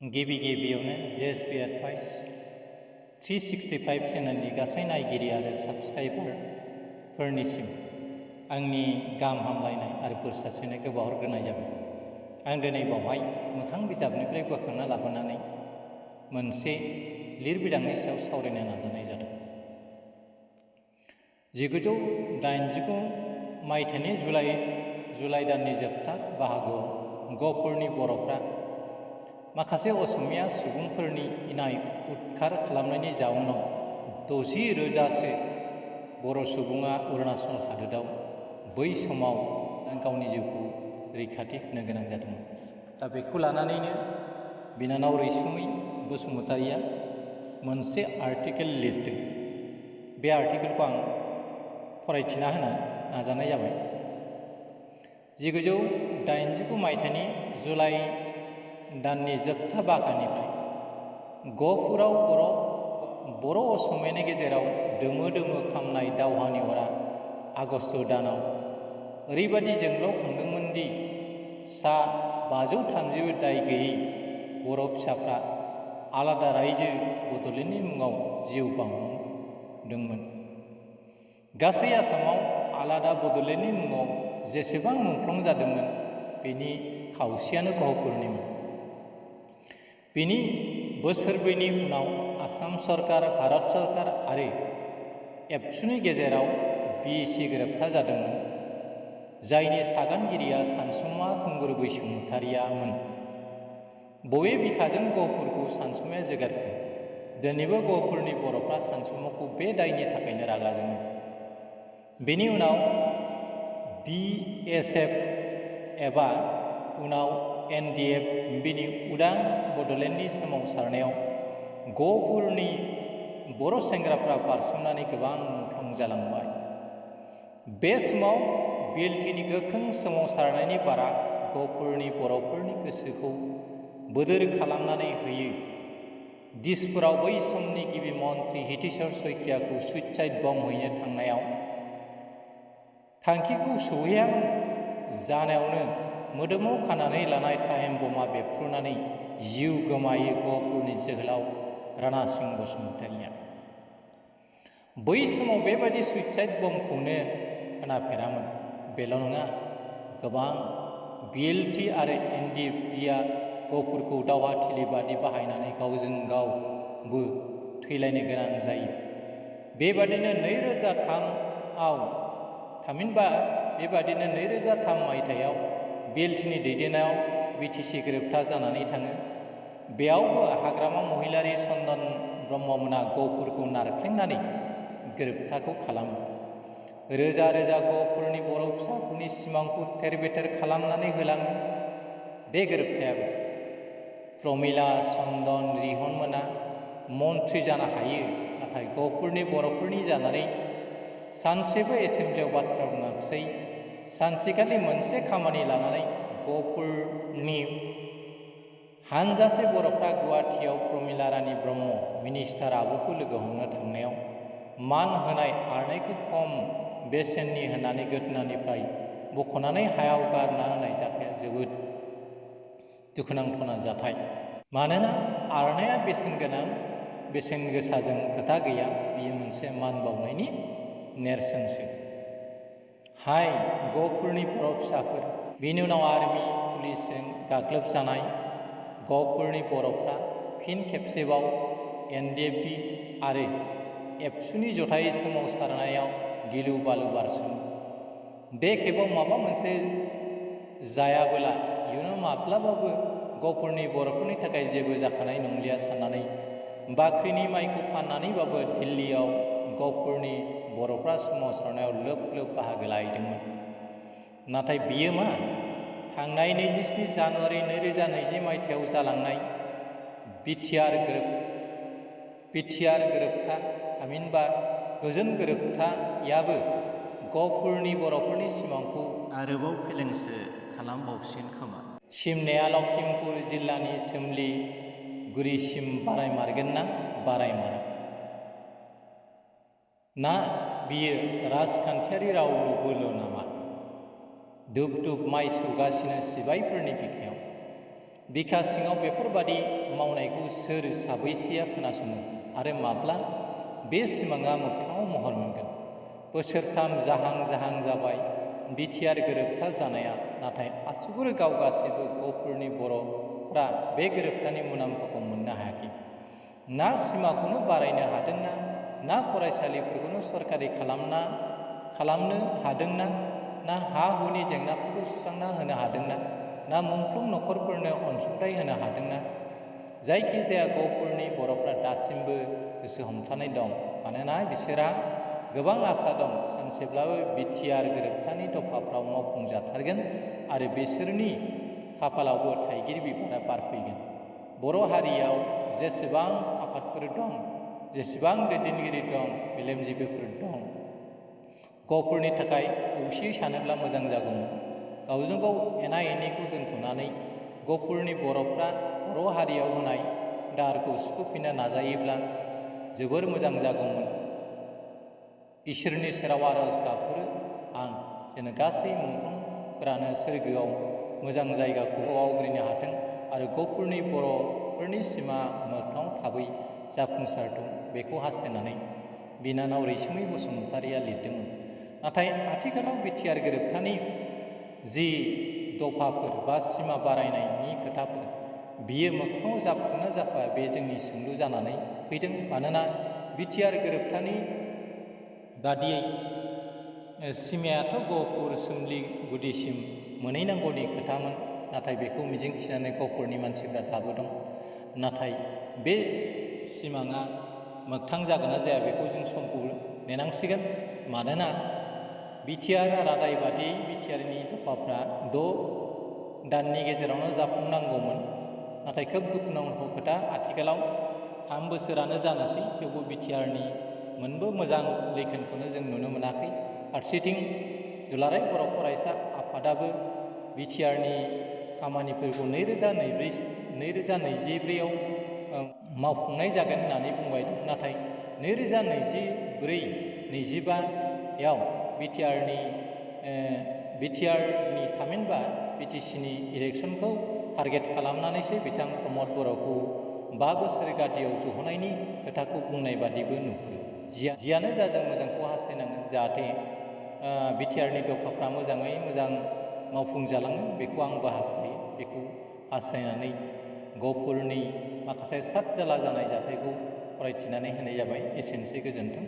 गिबियावनो JSP advice 365 चेनेलनि गासै नायगिरि आरो साबस्क्राइबारफोरनिसिम आंनि गाहाम हामलायनाय आरो बोर सारस्रिनायखौ बावहरग्रोनाय जाबाय। आं दिनै बावहाय मोखां बिजाबनिफ्राय बोखांना लाबोनानै मोनसे लिरबिदांनि सायाव सावरायनो नाजानाय जादों। 1989 मायथाइनि जुलाइ दाननि जोबथा बाहागोआव गहपुरनि बर'फ्रा माखासे असमिया सुबुंफोरनि इनाय उदखार खालामनायनि जाउनाव 60,000सो बर' सुबुङा अरुणाचल हादोराव बै समाव गावनि जिउखौ रैखाथि होनो गोनां जादोंमोन। दा बेखौ लानानैनो बिनानाव रैसुमै बसुमतारिया मोनसे आर्टिकेल लिरदों। बे आर्टिकेलखौ आं फरायथिना होनो नाजानाय जाबाय। 1989 मायथाइनि जुलाइ दाननि जोबथा बाहागोनिफ्राय गहपुराव बर' असमियानि गेजेराव दोमो खामनाय दावहानि अरा आगस्ट दानाव ओरैबादि जोंलावखांदोंमोन दि सा 530 दाय गैयै बर' फिसाफ्रा आलादा रायजो बड'लेण्डनि मुङाव जिउ बाउदोंमोन। गासै आसामाव आलादा बड'लेण्डनि मुङाव जेसेबां मुंख्लं जादोंमोन बेनि खावसेयानो गहपुरनिमोन। बेनि बोसोरब्रैनि उनाव आसाम सरकार, भारत सरकार आरो एबसुनि गेजेराव बिएसि गोरोबथा जादोंमोन, जायनि सागानगिरिया सानसुमा खुंगुर बसुमतारियामोन। बबे बिखाजों गहपुरखौ सानसुमाया जोगारखो? दिनैबो गहपुरनि बर'फ्रा सानसुमाखौ बे दायनि थाखायनो रागा जोङो। बेनि उनाव BSF एबा उनाव NDF बिनि उदां बड'लेण्डनि सोमावसारनायाव गहपुरनि बर' सेंग्राफ्रा बारसोमनानै गोबां मुंख्लं जालांबाय। बे समाव बिएलटिनि गोख्रों सोमावसारनायनि बारा गहपुरनि बर'फोरनि गोसोखौ बोदोर खालामनानै होयो। दिसपुराव बै समनि गिबि मन्थ्रि हितेश्वर शइकियाखौ सुइसाइड बम हैनो थांनायाव थांखिखौ सौहैहां जानायावनो मोदोमाव खानानै लानाय टाइम बमा बेफ्रुनानै जिउ गोमायो गहपुरनि जोहोलाव राणा सिंह बसुमतारिया। बै समाव बेबायदि सुइसाइड बमखौनो खोनाफेरामोन। बेल' नङा, गोबां बिएलटि आरो NDFआ गहपुरखौ दावहाथिलि बादि बाहायनानै गावजों गावबो थैलायनो गोनां जायो। बेबादिनो 2003 मायथाइयाव बिएलटिनि दैदेननायाव बिटिसि गोरोबथा जानानै थाङो। बेयावबो हाग्रामा महिलारि चन्दन ब्रह्ममोना गहपुरखौ नारख्लेंनानै गोरोबथाखौ खालामो। रोजा गहपुरनि बर' फिसाफोरनि सिमांखौ थेर-बेथेर खालामनानै होलाङो बे गोरोबथायाबो। प्रमिला, चन्दन, रिहनमोना मन्थ्रि जानो हायो, नाथाय गहपुरनि बर'फोरनि जानानै सानसेबो एसेमब्लियाव बाथ्रा बुङाखिसै। सानसेखालि मोनसे खामानि लानानै गहपुरनि हानजासे बर'फ्रा गुवाहाटियाव प्रमिला रानी ब्रह्म मिनिस्टार आब'खौ लोगो हमनो थांनायाव मान होनाय आर'नाइखौ खम बेसेननि होननानै गोदोनानिफ्राय बख'नानै हायाव गारना होनाय जाथाया जोबोद दुखुनांथावना जाथाय। मानोना आर'नाइया बेसेन गोसाजों खोथा गैया, बियो मोनसे मान बावनायनि नेरसोनसो। हाय गहपुरनि बर' फिसाफोर! बेनि उनाव आर्मि पुलिसजों गाग्लोबजानाय गहपुरनि बर'फ्रा फिन खेबसेबाव NDF आरो एबसुनि जथायै सोमावसारनायाव गिलु बालु बारसोमो। बे खेबाव माबा मोनसे जायाबोला इयुनाव माब्लाबाबो गहपुरनि बर'फोरनि थाखाय जेबो जाखानाय नंलिया साननानै बाख्रिनि माइखौ फाननानैबाबो दिल्लीयाव गहपुरनि बर'फ्रा सोमावसारनायाव लोब बाहागो लाहैदोंमोन। नाथाय बियो मा? थांनाय 27 जानुवारि 2020 मायथाइयाव जालांनाय बिटिआर गोरोबथा थामहिनबा गोजोन गोरोबथायाबो गहपुरनि बर'फोरनि सिमांखौ आरोबाव फेलेंसो खालामबावसिगोन खोमा। सिमनाया लखिमपुर जिल्लानि सोमलिगुरिसिम बारायमारगोन ना बारायमारा? ना बियो राजखान्थियारि रावबोल' नामा? दुब माइ सौगासिनो सिबायफोरनि बिखायाव। बिखा सिङाव बेफोरबादि मावनायखौ सोर साबैसेया खोनासङो आरो माब्ला बे सिमाङा मोगथाङाव महर मोनगोन? बोसोरथाम जाहां जाहां जाबाय बिटिआर गोरोबथा जानाया, नाथाय आसुगुर गावगासिबो गफुरनि बर'फ्रा बे गोरोबथानि मुलाम्फाखौ मोननो हायाखै। ना सिमाखौनो बारायनो हादोंना, ना फरायसालिफोरखौनो सरकारि खालामनो हादोंना, ना हा हुनि जेंनाफोरखौ सुस्रांना होनो हादोंना, ना मोनफ्रोम नखरफोरनो अनसुंथाइ होनो हादोंना? जायखिजाया गफुरनि बर'फ्रा दासिमबो गोसो हमथानाय दं, मानोना बिसोरहा गोबां आसा दं सानसेब्लाबो बिटिआर गोरोबथानि दफाफ्राव मावफुंजाथारगोन आरो बिसोरनि खाफालावबो थाइगिर बिबारा बारफैगोन। बर' हारियाव जेसेबां आफादफोर दं, जेसेबां दैदेनगिरि दं, मेलेमजिबिफोर दं, गफुरनि थाखाय खौसेयै सानोब्ला मोजां जागौमोन। गावजों गाव एना एनिखौ दोनथ'नानै गफुरनि बर'फ्रा बर' हारियाव होनाय दाहारखौ सुख'फिननो नाजायोब्ला जोबोर मोजां जागौमोन। इसोरनि सेराव आरज गाबहरो आं, जेन गासै मुंख्लंफोरानो सोरगोआव मोजां जायगाखौ आवग्रिनो हाथों आरो गफुरनि बर'फोरनि सिमा मोगथाङाव थाबै जाफुंसारथों, बेखौ हास्थायनानै बिनानाव रैसुमै बसुमतारिया लिरदोंमोन। नाथाय आथिखालाव बिटिआर गोरोबथानि जि दफाफोर बा सिमा बारायनायनि खोथाफोर, बियो मोगथाङाव जाफुंना जाफा बे जोंनि सोंलु जानानै फैदों। मानोना बिटिआर गोरोबथानि बादियै सिमायाथ' गहपुर सोमलि गुदिसिम मोनहैनांगौनि खोथामोन, नाथाय बेखौ मिजिंथिनानै गहपुरनि मानसिफ्रा दाबो दं। नाथाय बे सिमाङा मोगथां जागोन ना जाया बेखौ जों समखौ नेनांसिगोन। मानोना बिटिआर रादाय बादियै बिटिआरनि दफाफ्रा 6 दाननि गेजेरावनो जाफुंनांगौमोन। नाथाय खोब दुखुनांथाव खोथा, आथिखालाव 3 बोसोरानो जानोसै, थेवबो बिटिआरनि मोनबो मोजां लैखोनखौनो जों नुनो मोनाखै। फारसेथिं दुलाराय बर' फरायसा आफादाबो बिटिआरनि खामानिफोरखौ 2024आव मावफुंनाय जागोन होननानै बुंबाय दं। नाथाय 2024-25आव बिटिआरनि थामहिनबा बिटिसिनि इलेक्सनखौ टारगेट खालामनानैसो बिथां प्रमद बर'खौ 5 बोसोर गादियाव जहैनायनि खोथाखौ बुंनाय बादिबो नुहुरो। जियानो जा जों मोजांखौ हास्थायनांगोन, जाहाथे बिटिआरनि दफाफ्रा मोजाङै मोजां मावफुंजालाङो, बेखौ आंबो हास्थायो। बेखौ हास्थायनानै गहपुरनि माखासे सात जाला जानाय जाथायखौ फरायथिनानै होनाय जाबाय। एसेनोसै, गोजोन्थों।